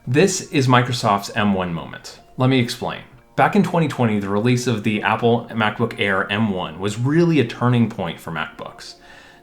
This is Microsoft's M1 moment. Let me explain. Back in 2020, the release of the Apple MacBook Air M1 was really a turning point for MacBooks.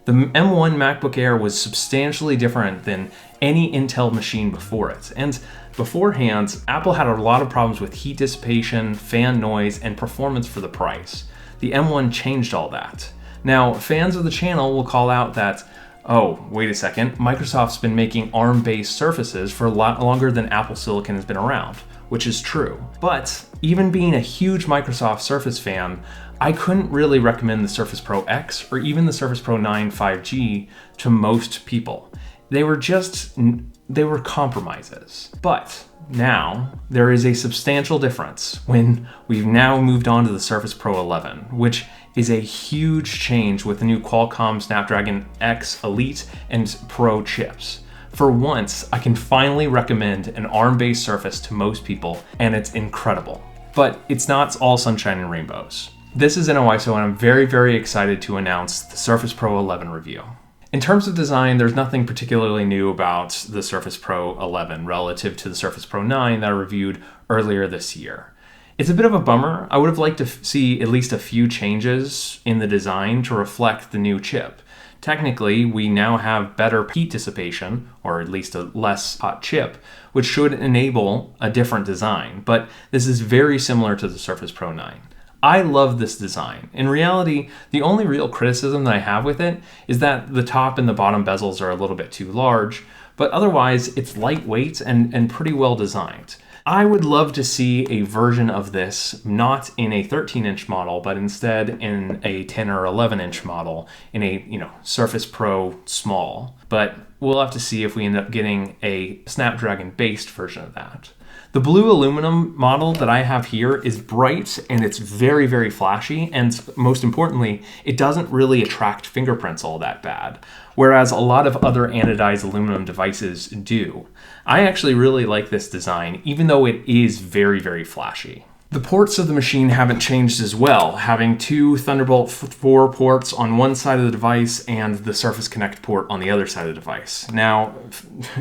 The M1 MacBook Air was substantially different than any Intel machine before it, and beforehand, Apple had a lot of problems with heat dissipation, fan noise, and performance for the price. The M1 changed all that. Now, fans of the channel will call out that, oh, wait a second, Microsoft's been making ARM-based surfaces for a lot longer than Apple Silicon has been around, which is true. But even being a huge Microsoft Surface fan, I couldn't really recommend the Surface Pro X or even the Surface Pro 9 5G to most people. They were compromises. But now there is a substantial difference when we've now moved on to the Surface Pro 11, which is a huge change with the new Qualcomm Snapdragon X Elite and Pro chips. For once, I can finally recommend an ARM-based Surface to most people, and it's incredible. But it's not all sunshine and rainbows. This is InnoIso, and I'm very, very excited to announce the Surface Pro 11 review. In terms of design, there's nothing particularly new about the Surface Pro 11 relative to the Surface Pro 9 that I reviewed earlier this year. It's a bit of a bummer. I would have liked to see at least a few changes in the design to reflect the new chip. Technically, we now have better heat dissipation, or at least a less hot chip, which should enable a different design, but this is very similar to the Surface Pro 9. I love this design. In reality, the only real criticism that I have with it is that the top and the bottom bezels are a little bit too large, but otherwise it's lightweight and pretty well designed. I would love to see a version of this not in a 13-inch model, but instead in a 10 or 11-inch model in a Surface Pro small. But we'll have to see if we end up getting a Snapdragon-based version of that. The blue aluminum model that I have here is bright and it's very, very flashy, and most importantly, it doesn't really attract fingerprints all that bad, whereas a lot of other anodized aluminum devices do. I actually really like this design, even though it is very, very flashy. The ports of the machine haven't changed as well, having two Thunderbolt 4 ports on one side of the device and the Surface Connect port on the other side of the device. Now,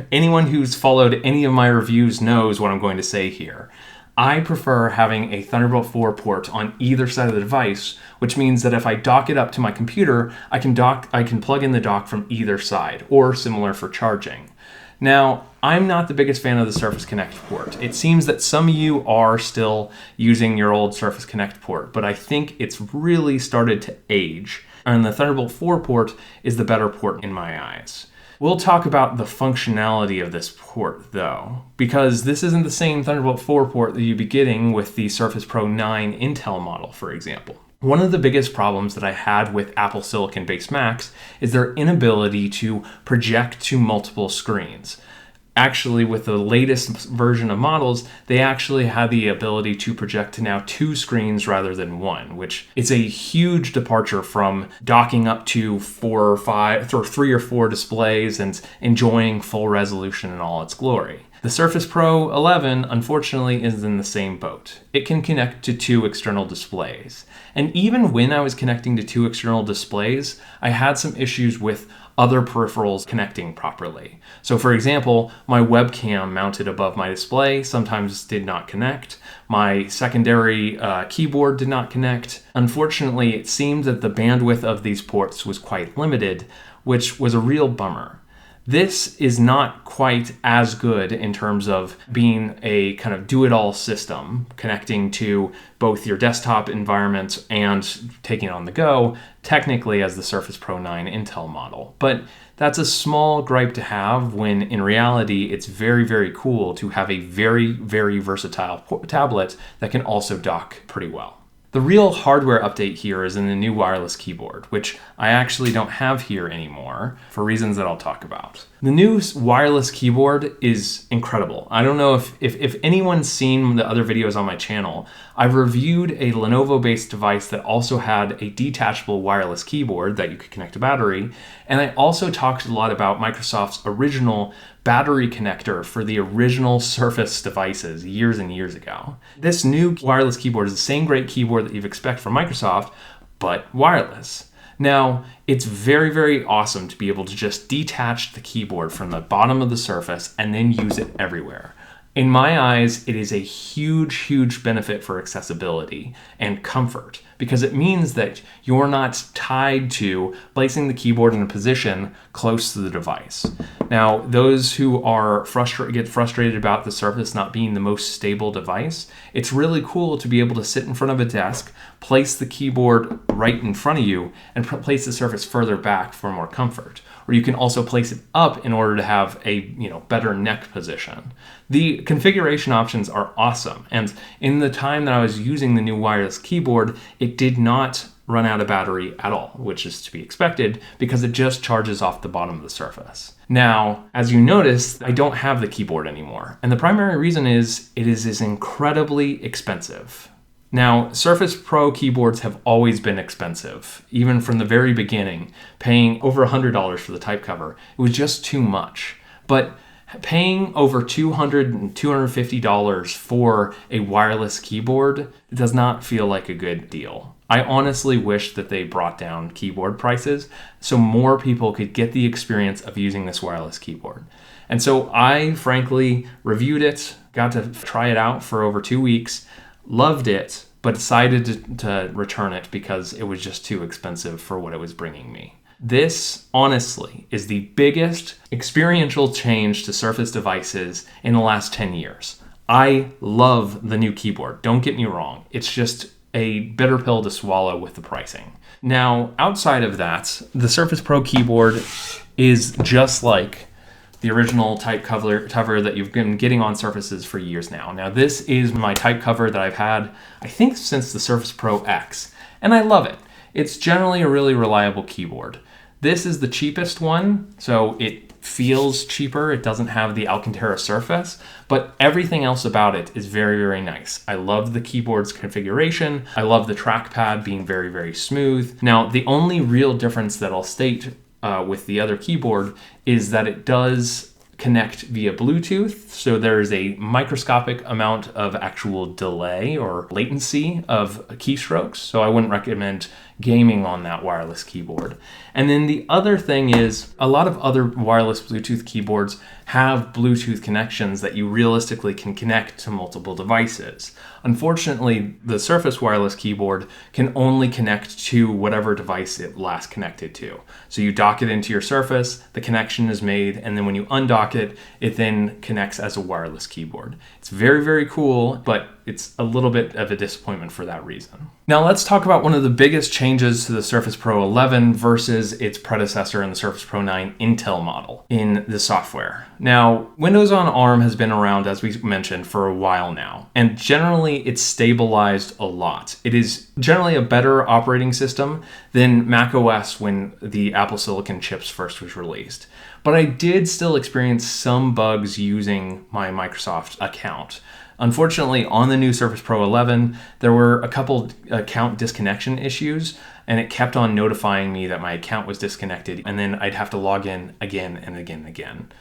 anyone who's followed any of my reviews knows what I'm going to say here. I prefer having a Thunderbolt 4 port on either side of the device, which means that if I dock it up to my computer, I can plug in the dock from either side, or similar for charging. Now, I'm not the biggest fan of the Surface Connect port. It seems that some of you are still using your old Surface Connect port, but I think it's really started to age, and the Thunderbolt 4 port is the better port in my eyes. We'll talk about the functionality of this port, though, because this isn't the same Thunderbolt 4 port that you'd be getting with the Surface Pro 9 Intel model, for example. One of the biggest problems that I had with Apple Silicon-based Macs is their inability to project to multiple screens. Actually, with the latest version of models, they actually had the ability to project to now 2 screens rather than 1, which is a huge departure from docking up to 4 or 5 or 3 or 4 displays and enjoying full resolution in all its glory. The Surface Pro 11, unfortunately, is in the same boat. It can connect to 2 external displays. And even when I was connecting to 2 external displays, I had some issues with other peripherals connecting properly. So for example, my webcam mounted above my display sometimes did not connect. My secondary keyboard did not connect. Unfortunately, it seemed that the bandwidth of these ports was quite limited, which was a real bummer. This is not quite as good in terms of being a kind of do-it-all system, connecting to both your desktop environment and taking it on the go, technically as the Surface Pro 9 Intel model. But that's a small gripe to have when in reality it's very, very cool to have a very, very versatile tablet that can also dock pretty well. The real hardware update here is in the new wireless keyboard, which I actually don't have here anymore for reasons that I'll talk about. The new wireless keyboard is incredible. I don't know if anyone's seen the other videos on my channel. I've reviewed a Lenovo-based device that also had a detachable wireless keyboard that you could connect to battery, and I also talked a lot about Microsoft's original battery connector for the original Surface devices years and years ago. This new wireless keyboard is the same great keyboard that you'd expect from Microsoft, but wireless. Now, it's very, very awesome to be able to just detach the keyboard from the bottom of the Surface and then use it everywhere. In my eyes, it is a huge benefit for accessibility and comfort because it means that you're not tied to placing the keyboard in a position close to the device. Now, those who are get frustrated about the Surface not being the most stable device, it's really cool to be able to sit in front of a desk, place the keyboard right in front of you, and place the Surface further back for more comfort. Or you can also place it up in order to have a better neck position. The configuration options are awesome, and in the time that I was using the new wireless keyboard, it did not run out of battery at all, which is to be expected because it just charges off the bottom of the Surface. Now, as you notice, I don't have the keyboard anymore, and the primary reason is it is incredibly expensive. Now, Surface Pro keyboards have always been expensive, even from the very beginning. Paying over $100 for the type cover, it was just too much. But paying over $200 and $250 for a wireless keyboard does not feel like a good deal. I honestly wish that they brought down keyboard prices so more people could get the experience of using this wireless keyboard. And so I frankly reviewed it, got to try it out for over 2 weeks, loved it, but decided to return it because it was just too expensive for what it was bringing me. This, honestly, is the biggest experiential change to Surface devices in the last 10 years. I love the new keyboard, don't get me wrong. It's just a bitter pill to swallow with the pricing. Now, outside of that, the Surface Pro keyboard is just like the original type cover that you've been getting on Surfaces for years now. Now, this is my type cover that I've had, I think, since the Surface Pro X, and I love it. It's generally a really reliable keyboard. This is the cheapest one, so it feels cheaper. It doesn't have the Alcantara surface, but everything else about it is very nice. I love the keyboard's configuration. I love the trackpad being very smooth. Now, the only real difference that I'll state with the other keyboard is that it does connect via Bluetooth, so there is a microscopic amount of actual delay or latency of keystrokes, so I wouldn't recommend gaming on that wireless keyboard. And then the other thing is a lot of other wireless Bluetooth keyboards have Bluetooth connections that you realistically can connect to multiple devices. Unfortunately, the Surface wireless keyboard can only connect to whatever device it last connected to. So you dock it into your Surface, the connection is made, and then when you undock it, it then connects as a wireless keyboard. It's very cool, but it's a little bit of a disappointment for that reason. Now let's talk about one of the biggest changes to the Surface Pro 11 versus its predecessor in the Surface Pro 9 Intel model in the software. Now, Windows on ARM has been around, as we mentioned, for a while now, and generally it's stabilized a lot. It is generally a better operating system than Mac OS when the Apple Silicon chips first was released. But I did still experience some bugs using my Microsoft account. Unfortunately, on the new Surface Pro 11, there were a couple account disconnection issues, and it kept on notifying me that my account was disconnected, and then I'd have to log in again and again.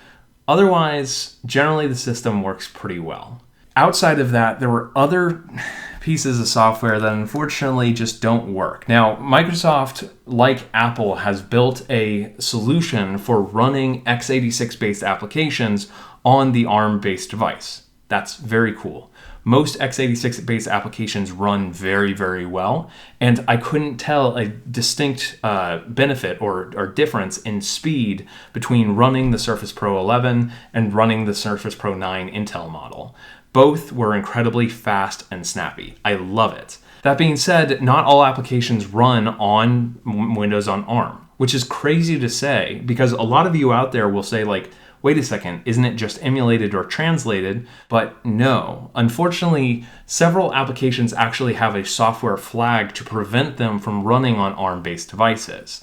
Otherwise, generally the system works pretty well. Outside of that, there were other pieces of software that unfortunately just don't work. Now, Microsoft, like Apple, has built a solution for running x86-based applications on the ARM-based device. That's very cool. Most x86-based applications run very well, and I couldn't tell a distinct benefit or difference in speed between running the Surface Pro 11 and running the Surface Pro 9 Intel model. Both were incredibly fast and snappy. I love it. That being said, not all applications run on Windows on ARM, which is crazy to say because a lot of you out there will say, like, wait a second, isn't it just emulated or translated? But no. Unfortunately, several applications actually have a software flag to prevent them from running on ARM-based devices.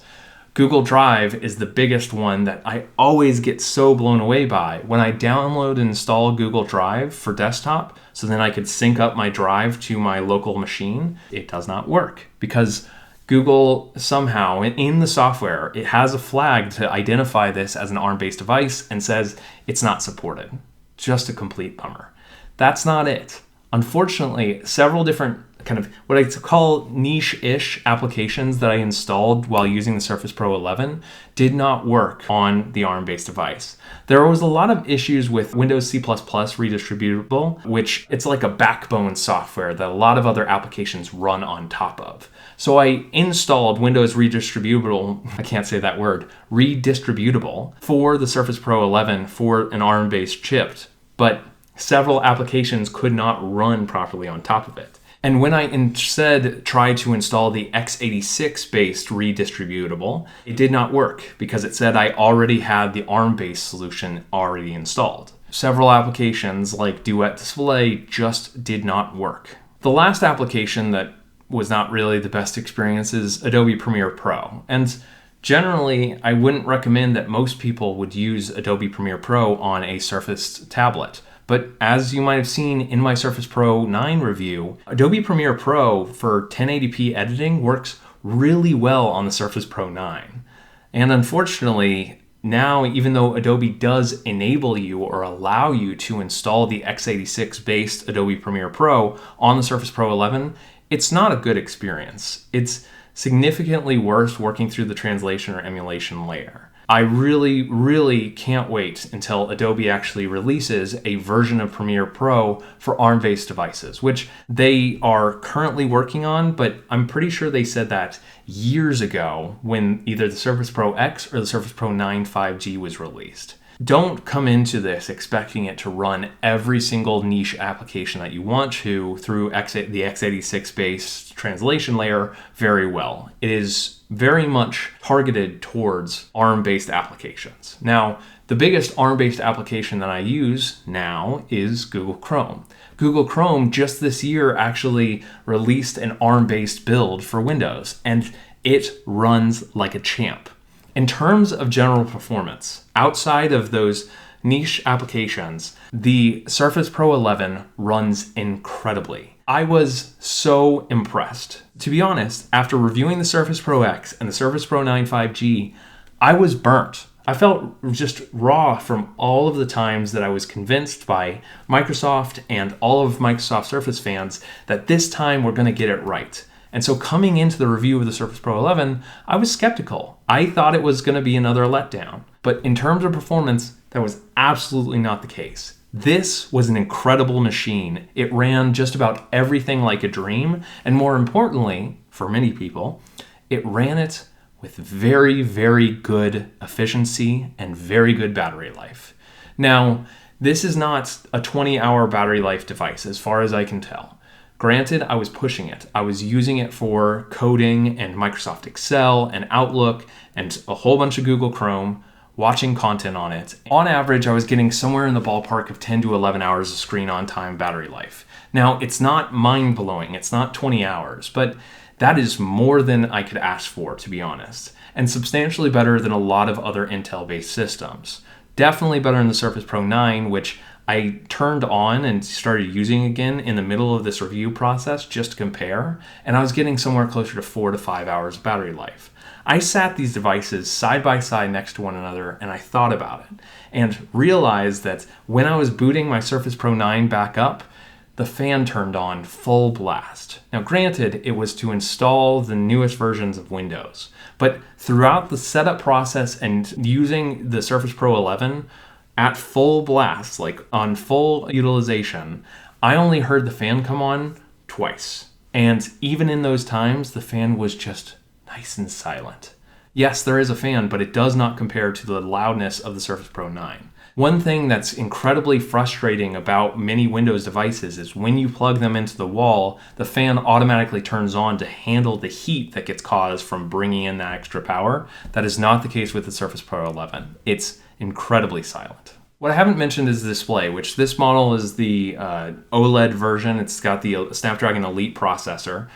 Google Drive is the biggest one that I always get so blown away by. When I download and install Google Drive for desktop, so then I could sync up my drive to my local machine, it does not work because Google somehow, in the software, it has a flag to identify this as an ARM-based device and says it's not supported. Just a complete bummer. That's not it. Unfortunately, several different kind of what I call niche-ish applications that I installed while using the Surface Pro 11 did not work on the ARM-based device. There was a lot of issues with Windows C++ redistributable, which it's like a backbone software that a lot of other applications run on top of. So I installed Windows redistributable, I can't say that word, redistributable for the Surface Pro 11 for an ARM-based chip, but several applications could not run properly on top of it. And when I instead tried to install the x86-based redistributable, it did not work because it said I already had the ARM-based solution already installed. Several applications like Duet Display just did not work. The last application that was not really the best experience is Adobe Premiere Pro. And generally, I wouldn't recommend that most people would use Adobe Premiere Pro on a Surface tablet. But as you might have seen in my Surface Pro 9 review, Adobe Premiere Pro for 1080p editing works really well on the Surface Pro 9. And unfortunately, now, even though Adobe does enable you or allow you to install the x86-based Adobe Premiere Pro on the Surface Pro 11, it's not a good experience. It's significantly worse working through the translation or emulation layer. I really can't wait until Adobe actually releases a version of Premiere Pro for ARM-based devices, which they are currently working on, but I'm pretty sure they said that years ago when either the Surface Pro X or the Surface Pro 9 5G was released. Don't come into this expecting it to run every single niche application that you want to through the x86-based translation layer very well. It is very much targeted towards ARM-based applications. Now, the biggest ARM-based application that I use now is Google Chrome. Google Chrome just this year actually released an ARM-based build for Windows, and it runs like a champ. In terms of general performance, outside of those niche applications, the Surface Pro 11 runs incredibly. I was so impressed. To be honest, after reviewing the Surface Pro X and the Surface Pro 9 5G, I was burnt. I felt just raw from all of the times that I was convinced by Microsoft and all of Microsoft Surface fans that this time we're going to get it right. And so coming into the review of the Surface Pro 11, I was skeptical. I thought it was going to be another letdown. But in terms of performance, that was absolutely not the case. This was an incredible machine. It ran just about everything like a dream. And more importantly, for many people, it ran it with very good efficiency and very good battery life. Now, this is not a 20-hour battery life device as far as I can tell. Granted, I was pushing it. I was using it for coding and Microsoft Excel and Outlook and a whole bunch of Google Chrome, watching content on it. On average, I was getting somewhere in the ballpark of 10 to 11 hours of screen on time battery life. Now, it's not mind-blowing. It's not 20 hours, but that is more than I could ask for, to be honest, and substantially better than a lot of other Intel-based systems. Definitely better than the Surface Pro 9, which I turned on and started using again in the middle of this review process just to compare, and I was getting somewhere closer to 4 to 5 hours of battery life. I sat these devices side by side next to one another and I thought about it and realized that when I was booting my Surface Pro 9 back up, the fan turned on full blast. Now granted, it was to install the newest versions of Windows, but throughout the setup process and using the Surface Pro 11, at full blast, like on full utilization, I only heard the fan come on twice. And even in those times, the fan was just nice and silent. Yes, there is a fan, but it does not compare to the loudness of the Surface Pro 9. One thing that's incredibly frustrating about many Windows devices is when you plug them into the wall, the fan automatically turns on to handle the heat that gets caused from bringing in that extra power. That is not the case with the Surface Pro 11. It's incredibly silent. What I haven't mentioned is the display, which this model is the OLED version. It's got the Snapdragon Elite processor,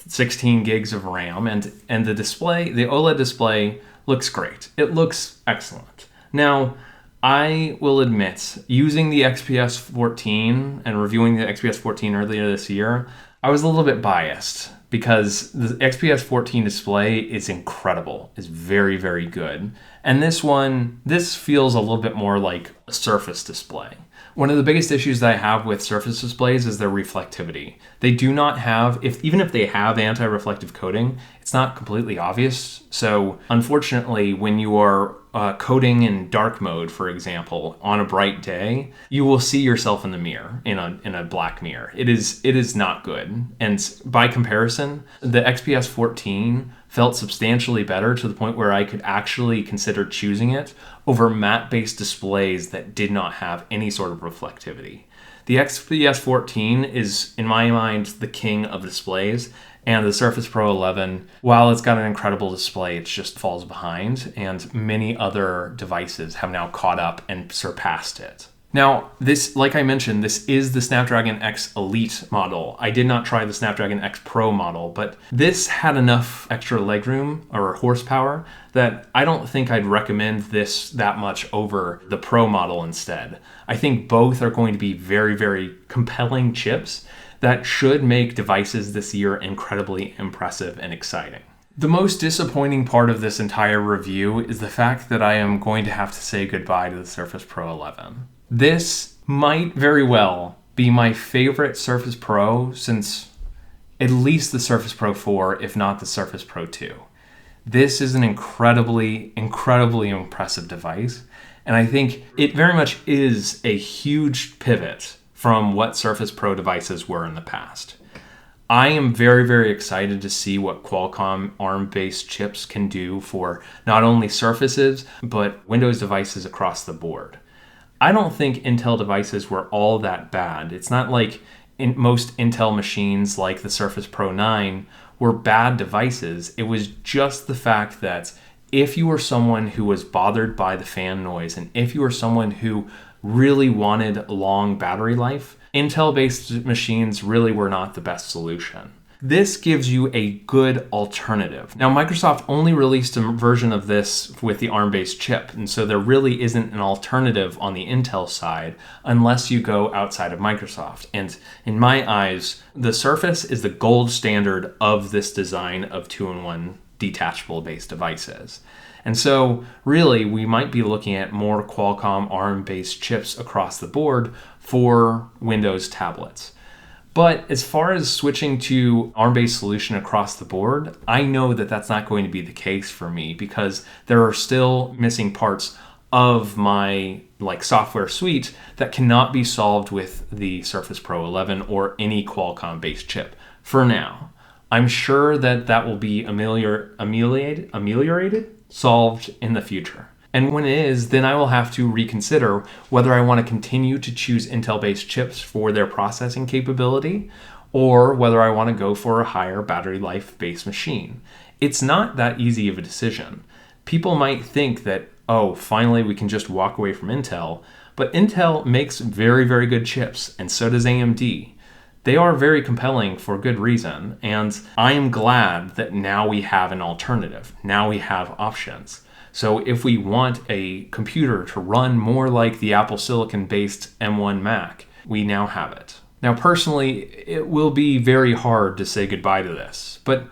16 gigs of RAM, and the display, the OLED display, looks great. It looks excellent. Now, I will admit, using the XPS 14 and reviewing the XPS 14 earlier this year, I was a little bit biased because the XPS 14 display is incredible. It's very good. And this feels a little bit more like a Surface display. One of the biggest issues that I have with Surface displays is their reflectivity. They do not have, even if they have anti-reflective coating, it's not completely obvious. So unfortunately, when you are coding in dark mode, for example, on a bright day, you will see yourself in the mirror, in a black mirror. It is not good. And by comparison, the XPS 14 felt substantially better to the point where I could actually consider choosing it over matte-based displays that did not have any sort of reflectivity. The XPS 14 is, in my mind, the king of displays, and the Surface Pro 11, while it's got an incredible display, it just falls behind, and many other devices have now caught up and surpassed it. Now, this, like I mentioned, this is the Snapdragon X Elite model. I did not try the Snapdragon X Pro model, but this had enough extra legroom or horsepower that I don't think I'd recommend this that much over the Pro model instead. I think both are going to be very, very compelling chips that should make devices this year incredibly impressive and exciting. The most disappointing part of this entire review is the fact that I am going to have to say goodbye to the Surface Pro 11. This might very well be my favorite Surface Pro since at least the Surface Pro 4, if not the Surface Pro 2. This is an incredibly, incredibly impressive device, and I think it very much is a huge pivot from what Surface Pro devices were in the past. I am very, very excited to see what Qualcomm ARM-based chips can do for not only Surfaces, but Windows devices across the board. I don't think Intel devices were all that bad. It's not like most Intel machines like the Surface Pro 9 were bad devices. It was just the fact that if you were someone who was bothered by the fan noise, and if you were someone who really wanted long battery life, Intel-based machines really were not the best solution. This gives you a good alternative. Now, Microsoft only released a version of this with the ARM-based chip, and so there really isn't an alternative on the Intel side unless you go outside of Microsoft. And in my eyes, the Surface is the gold standard of this design of two-in-one detachable-based devices. And so, really, we might be looking at more Qualcomm ARM-based chips across the board for Windows tablets. But as far as switching to ARM-based solution across the board, I know that that's not going to be the case for me because there are still missing parts of my software suite that cannot be solved with the Surface Pro 11 or any Qualcomm-based chip for now. I'm sure that that will be ameliorated, solved in the future. And when it is, then I will have to reconsider whether I want to continue to choose Intel-based chips for their processing capability or whether I want to go for a higher battery life-based machine. It's not that easy of a decision. People might think that, oh, finally we can just walk away from Intel, but Intel makes very, very good chips, and so does AMD. They are very compelling for good reason, and I am glad that now we have an alternative. Now we have options. So if we want a computer to run more like the Apple Silicon-based M1 Mac, we now have it. Now, personally, it will be very hard to say goodbye to this, but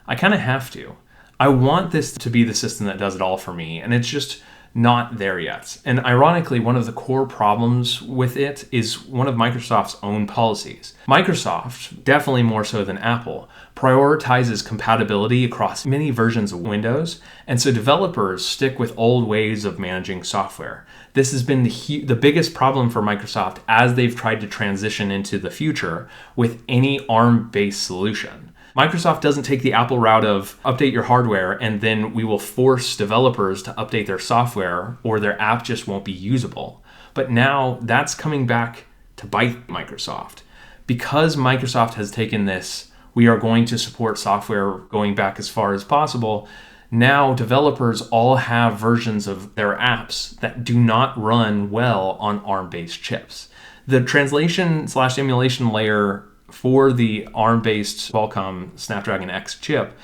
I kind of have to. I want this to be the system that does it all for me, and it's just not there yet. And ironically, one of the core problems with it is one of Microsoft's own policies. Microsoft, definitely more so than Apple, prioritizes compatibility across many versions of Windows, and so developers stick with old ways of managing software. This has been the biggest problem for Microsoft as they've tried to transition into the future with any ARM-based solution. Microsoft doesn't take the Apple route of update your hardware and then we will force developers to update their software or their app just won't be usable. But now that's coming back to bite Microsoft. Because Microsoft has taken this, we are going to support software going back as far as possible. Now developers all have versions of their apps that do not run well on ARM-based chips. The translation/emulation layer for the ARM-based Qualcomm Snapdragon X chip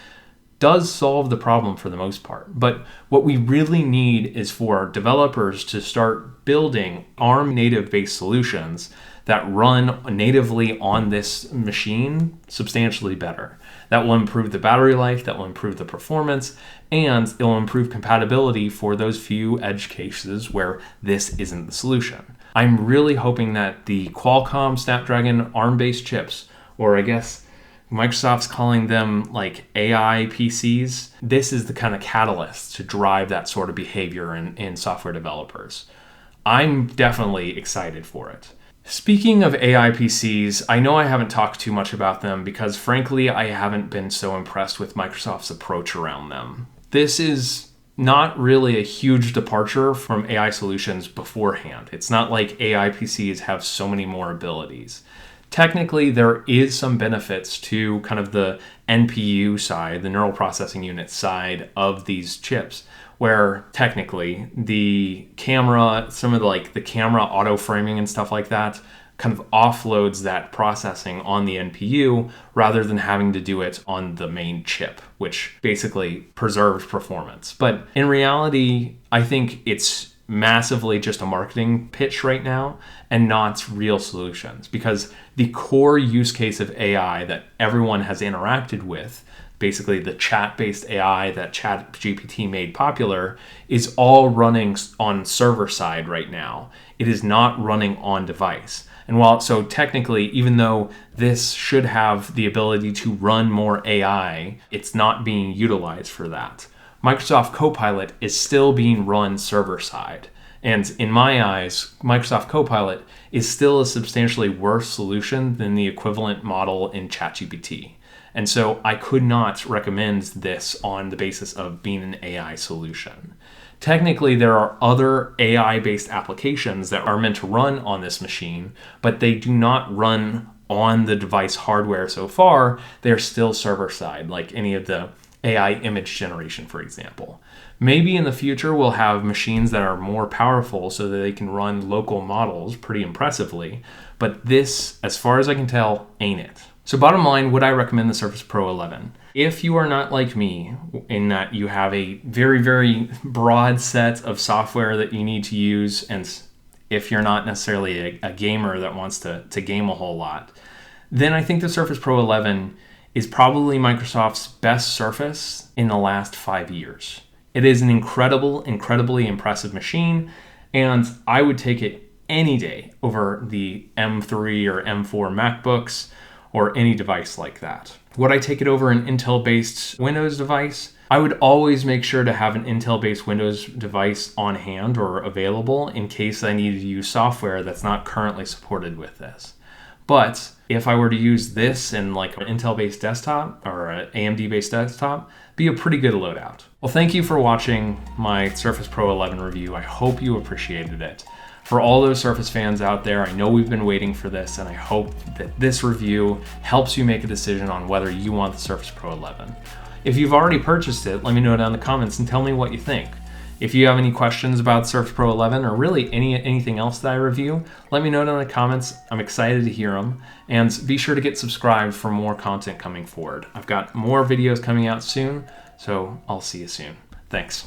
does solve the problem for the most part. But what we really need is for developers to start building ARM native-based solutions that run natively on this machine substantially better. That will improve the battery life, that will improve the performance, and it will improve compatibility for those few edge cases where this isn't the solution. I'm really hoping that the Qualcomm Snapdragon ARM-based chips, or I guess Microsoft's calling them like AI PCs, this is the kind of catalyst to drive that sort of behavior in software developers. I'm definitely excited for it. Speaking of AI PCs, I know I haven't talked too much about them because frankly, I haven't been so impressed with Microsoft's approach around them. This is not really a huge departure from AI solutions beforehand. It's not like AI PCs have so many more abilities. Technically, there is some benefits to kind of the NPU side, the neural processing unit side of these chips, where technically the camera, some of the camera auto framing and stuff like that, kind of offloads that processing on the NPU rather than having to do it on the main chip, which basically preserves performance. But in reality, I think it's massively just a marketing pitch right now and not real solutions, because the core use case of AI that everyone has interacted with, basically the chat-based AI that ChatGPT made popular, is all running on server side right now. It is not running on device. And so technically, even though this should have the ability to run more AI, it's not being utilized for that. Microsoft Copilot is still being run server side. And in my eyes, Microsoft Copilot is still a substantially worse solution than the equivalent model in ChatGPT. And so I could not recommend this on the basis of being an AI solution. Technically, there are other AI-based applications that are meant to run on this machine, but they do not run on the device hardware so far. They're still server-side, like any of the AI image generation, for example. Maybe in the future we'll have machines that are more powerful so that they can run local models pretty impressively, but this, as far as I can tell, ain't it. So bottom line, would I recommend the Surface Pro 11? If you are not like me, in that you have a very, very broad set of software that you need to use, and if you're not necessarily a gamer that wants to game a whole lot, then I think the Surface Pro 11 is probably Microsoft's best Surface in the last 5 years. It is an incredibly impressive machine, and I would take it any day over the M3 or M4 MacBooks or any device like that. Would I take it over an Intel-based Windows device? I would always make sure to have an Intel-based Windows device on hand or available in case I needed to use software that's not currently supported with this. But if I were to use this in like an Intel-based desktop or an AMD-based desktop, be a pretty good loadout. Well, thank you for watching my Surface Pro 11 review. I hope you appreciated it. For all those Surface fans out there, I know we've been waiting for this, and I hope that this review helps you make a decision on whether you want the Surface Pro 11. If you've already purchased it, let me know down in the comments and tell me what you think. If you have any questions about Surface Pro 11 or really anything else that I review, let me know down in the comments. I'm excited to hear them. And be sure to get subscribed for more content coming forward. I've got more videos coming out soon, so I'll see you soon. Thanks.